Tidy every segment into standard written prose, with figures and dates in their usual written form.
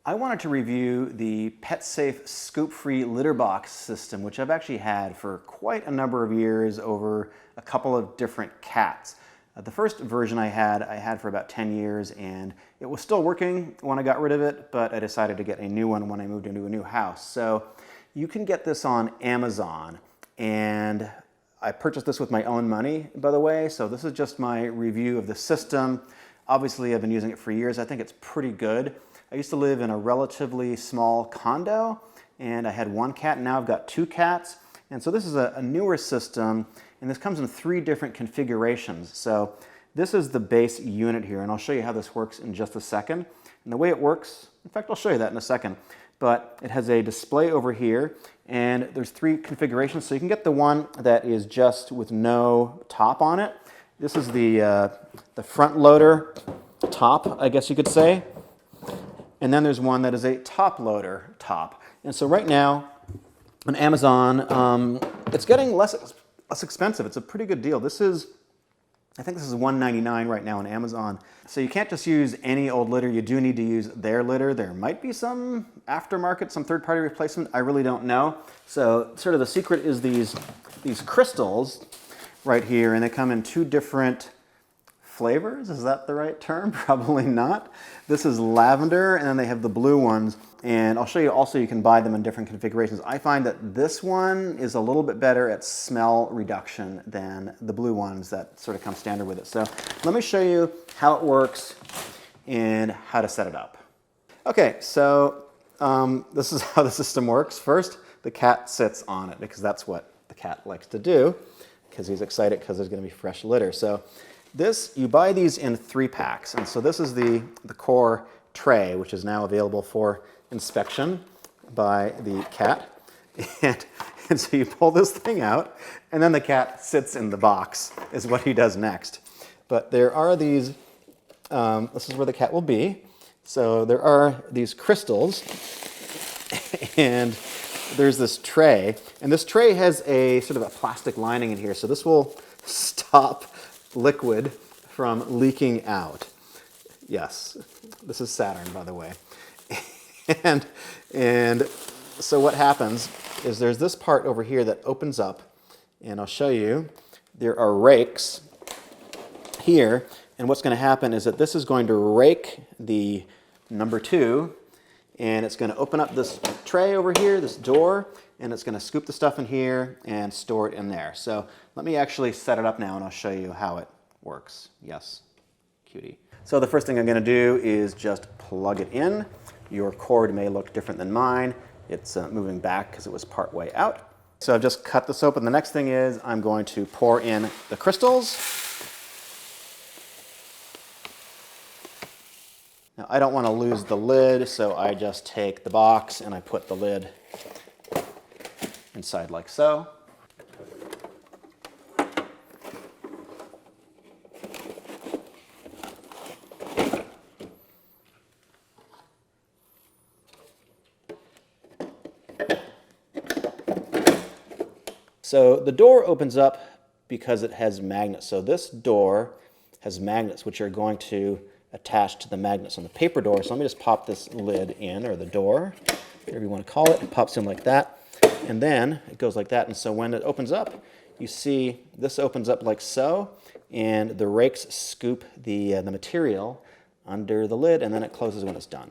I wanted to review the PetSafe scoop-free litter box system, which I've actually had for quite a number of years over a couple of different cats. The first version I had for about 10 years, and it was still working when I got rid of it, but I decided to get a new one when I moved into a new house. So you can get this on Amazon, and I purchased this with my own money, by the way, so this is just my review of the system. Obviously, I've been using it for years. I think it's pretty good. I used to live in a relatively small condo, and I had one cat, and now I've got two cats. And so this is a newer system, and this comes in 3 different configurations. So this is the base unit here, and I'll show you how this works in just a second. And the way it works, in fact, I'll show you that in a second, but it has a display over here, and there's 3 configurations. So you can get the one that is just with no top on it. This is the front loader top, I guess you could say. And then there's one that is a top loader top. And so right now on Amazon, it's getting less expensive. It's a pretty good deal. I think this is $1.99 right now on Amazon. So you can't just use any old litter. You do need to use their litter. There might be some aftermarket, some third-party replacement. I really don't know. So sort of the secret is these crystals right here, and they come in 2 different flavors. Is that the right term? Probably not. This is lavender, and then they have the blue ones. And I'll show you also, you can buy them in different configurations. I find that this one is a little bit better at smell reduction than the blue ones that sort of come standard with it. So let me show you how it works and how to set it up. Okay, so this is how the system works. First, the cat sits on it because that's what the cat likes to do, because he's excited because there's going to be fresh litter. So you buy these in 3 packs, and so this is the core tray, which is now available for inspection by the cat. And so you pull this thing out, and then the cat sits in the box, is what he does next. But there are these, this is where the cat will be. So there are these crystals, and there's this tray, and this tray has a sort of a plastic lining in here, so this will stop liquid from leaking out. Yes, this is Saturn, by the way. and so what happens is there's this part over here that opens up, and I'll show you. There are rakes here, and what's going to happen is that this is going to rake the number 2, and it's going to open up this tray over here, this door, and it's going to scoop the stuff in here and store it in there. So let me actually set it up now, and I'll show you how it works. Yes, cutie. So the first thing I'm going to do is just plug it in. Your cord may look different than mine. It's moving back because it was part way out. So I've just cut this open. The next thing is I'm going to pour in the crystals. Now I don't want to lose the lid, so I just take the box and I put the lid inside like so. So the door opens up because it has magnets. So this door has magnets which are going to attach to the magnets on the paper door. So let me just pop this lid in, or the door, whatever you want to call it. It pops in like that, and then it goes like that. And so when it opens up, you see this opens up like so, and the rakes scoop the material under the lid, and then it closes when it's done.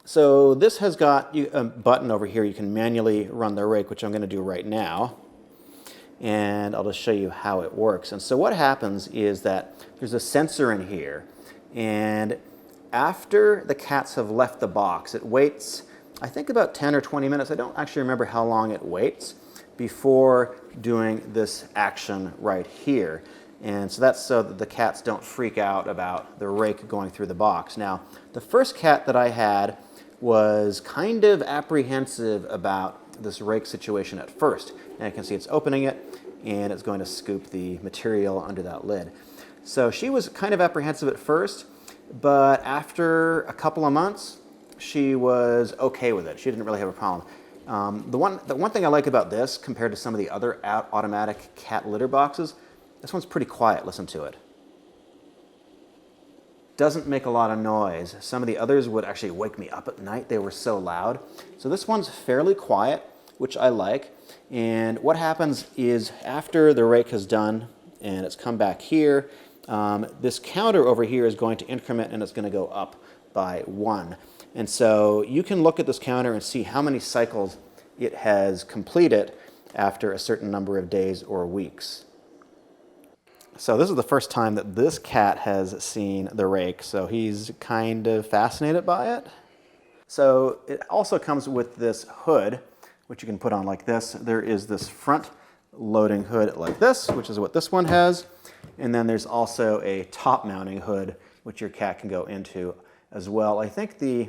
So this has got a button over here. You can manually run the rake, which I'm going to do right now. And I'll just show you how it works. And so what happens is that there's a sensor in here, and after the cats have left the box, it waits, I think, about 10 or 20 minutes. I don't actually remember how long it waits before doing this action right here. And so that's so that the cats don't freak out about the rake going through the box. Now, the first cat that I had was kind of apprehensive about this rake situation at first. And you can see it's opening it, and it's going to scoop the material under that lid. So she was kind of apprehensive at first, but after a couple of months, she was okay with it. She didn't really have a problem. The one thing I like about this compared to some of the other automatic cat litter boxes, this one's pretty quiet. Listen to it. doesn't make a lot of noise. Some of the others would actually wake me up at night. They were so loud. So this one's fairly quiet, which I like. And what happens is after the rake is done and it's come back here, this counter over here is going to increment and it's going to go up by 1. And so you can look at this counter and see how many cycles it has completed after a certain number of days or weeks. So this is the first time that this cat has seen the rake, so he's kind of fascinated by it. So it also comes with this hood, which you can put on like this. There is this front loading hood like this, which is what this one has. And then there's also a top mounting hood, which your cat can go into as well. I think the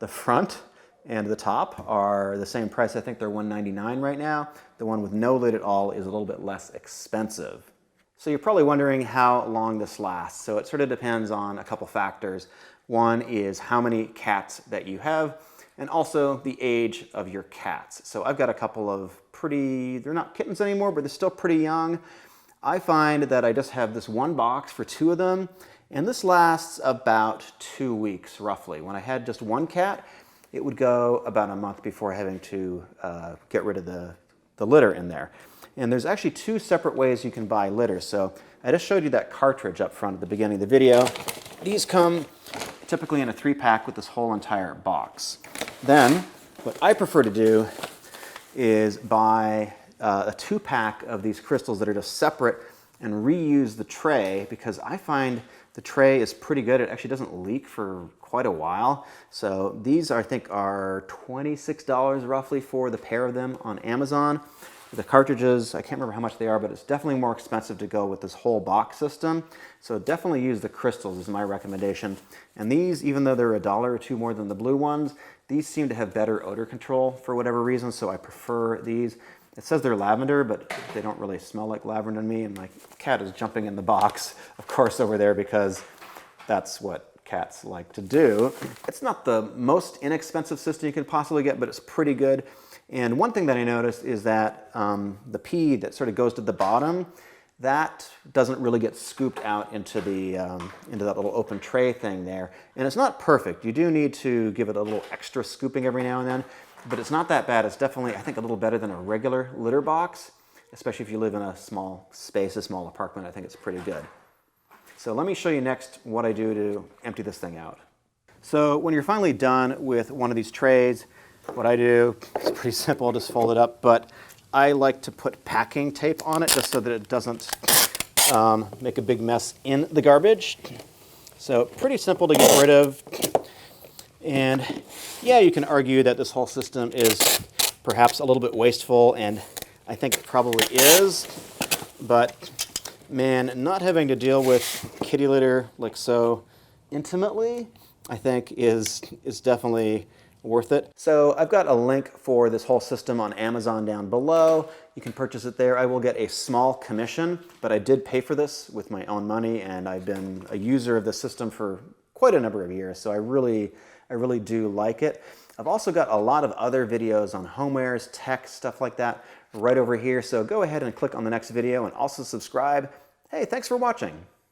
front and the top are the same price. I think they're $199 right now. The one with no lid at all is a little bit less expensive. So you're probably wondering how long this lasts. So it sort of depends on a couple factors. One is how many cats that you have, and also the age of your cats. So I've got a couple of they're not kittens anymore, but they're still pretty young. I find that I just have this one box for 2 of them, and this lasts about 2 weeks roughly. When I had just one cat, it would go about a month before having to get rid of the litter in there. And there's actually 2 separate ways you can buy litter. So I just showed you that cartridge up front at the beginning of the video. These come typically in a 3-pack with this whole entire box. Then what I prefer to do is buy a 2-pack of these crystals that are just separate and reuse the tray, because I find the tray is pretty good. It actually doesn't leak for quite a while. So these I think are $26 roughly for the pair of them on Amazon. The cartridges, I can't remember how much they are, but it's definitely more expensive to go with this whole box system. So definitely use the crystals is my recommendation. And these, even though they're $1 or $2 more than the blue ones, these seem to have better odor control for whatever reason, so I prefer these. It says they're lavender, but they don't really smell like lavender to me, and my cat is jumping in the box, of course, over there, because that's what cats like to do. It's not the most inexpensive system you can possibly get, but it's pretty good. And one thing that I noticed is that the pee that sort of goes to the bottom, that doesn't really get scooped out into into that little open tray thing there. And it's not perfect. You do need to give it a little extra scooping every now and then, but it's not that bad. It's definitely, I think, a little better than a regular litter box, especially if you live in a small space, a small apartment. I think it's pretty good. So let me show you next what I do to empty this thing out. So when you're finally done with one of these trays, what I do is pretty simple, just fold it up, but I like to put packing tape on it just so that it doesn't make a big mess in the garbage. So pretty simple to get rid of. And yeah, you can argue that this whole system is perhaps a little bit wasteful, and I think it probably is, but man, not having to deal with kitty litter like so intimately, I think is definitely worth it. So I've got a link for this whole system on Amazon down below. You can purchase it there. I will get a small commission, but I did pay for this with my own money, and I've been a user of the system for quite a number of years, so I really do like it. I've also got a lot of other videos on homewares, tech, stuff like that right over here, so go ahead and click on the next video and also subscribe. Hey, thanks for watching.